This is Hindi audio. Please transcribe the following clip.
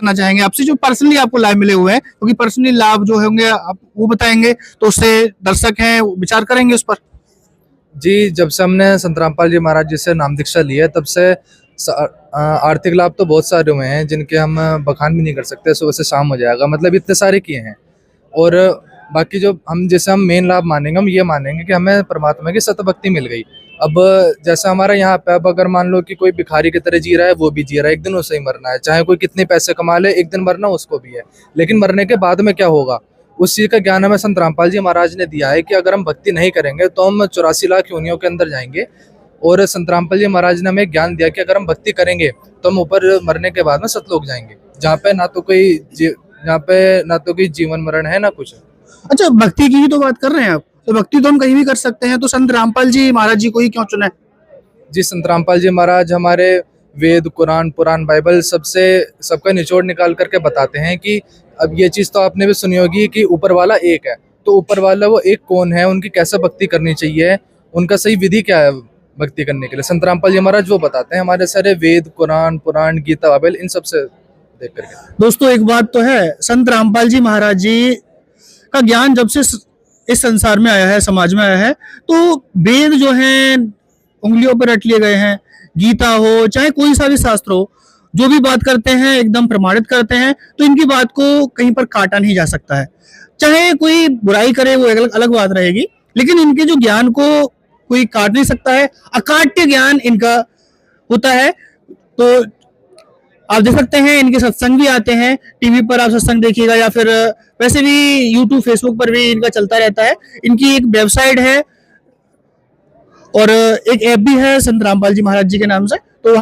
करना चाहेंगे आपसे, जो पर्सनली आपको लाभ मिले हुए हैं, क्योंकि पर्सनली लाभ जो होंगे आप वो बताएंगे तो उससे दर्शक हैं वो विचार करेंगे उस पर। जी, जब से हमने संत रामपाल जी महाराज जी से नाम दीक्षा ली है, तब से आर्थिक लाभ तो बहुत सारे हुए हैं, जिनके हम बखान भी नहीं कर सकते। सुबह से शाम हो जाएगा, मतलब इतने सारे किए हैं। और बाकी जो हम जैसे हम मेन लाभ मानेंगे, हम ये मानेंगे कि हमें परमात्मा की सतभक्ति मिल गई। अब जैसा हमारा यहाँ पे, अब अगर मान लो कि कोई भिखारी की तरह जी रहा है, वो भी जी रहा है, एक दिन उसे ही मरना है। चाहे कोई कितने पैसे कमा ले, एक दिन मरना उसको भी है। लेकिन मरने के बाद में क्या होगा, उस चीज का ज्ञान हमें संत रामपाल जी महाराज ने दिया है कि अगर हम भक्ति नहीं करेंगे तो हम 84 लाख योनियों के अंदर जाएंगे। और संत रामपाल जी महाराज ने हमें ज्ञान दिया कि अगर हम भक्ति करेंगे तो हम ऊपर मरने के बाद में सतलोक जाएंगे, जहाँ पे ना तो कोई जीवन मरण है, ना कुछ। अच्छा, भक्ति की ही तो बात कर रहे हैं आप, तो भक्ति तो हम कहीं भी कर सकते हैं, तो संत रामपाल जी महाराज जी को ही क्यों चुना है? जी, संत रामपाल जी महाराज हमारे वेद, कुरान, पुराण, बाइबल सबका निचोड़ निकाल करके बताते हैं कि अब ये चीज तो आपने भी सुनी होगी कि ऊपर वाला एक है। तो ऊपर वाला वो एक कौन है, उनकी कैसे भक्ति करनी चाहिए, उनका सही विधि क्या है भक्ति करने के लिए, संत रामपाल जी महाराज वो बताते हैं। हमारे सारे वेद, कुरान, पुराण, गीता, बाइबल, इन सब से देख करके। दोस्तों एक बात तो है, संत रामपाल जी महाराज जी का ज्ञान जब से इस संसार में आया है, समाज में आया है, तो वेद जो हैं उंगलियों पर रट लिए गए हैं। गीता हो चाहे कोई सा भी शास्त्र हो, जो भी बात करते हैं एकदम प्रमाणित करते हैं, तो इनकी बात को कहीं पर काटा नहीं जा सकता है। चाहे कोई बुराई करे वो अलग अलग बात रहेगी, लेकिन इनके जो ज्ञान को कोई काट नहीं सकता है, अकाट्य ज्ञान इनका होता है। तो आप देख सकते हैं इनके सत्संग भी आते हैं, टीवी पर आप सत्संग देखिएगा या फिर वैसे भी यूट्यूब फेसबुक पर भी इनका चलता रहता है। इनकी एक वेबसाइट है और एक ऐप भी है संत रामपाल जी महाराज जी के नाम से, तो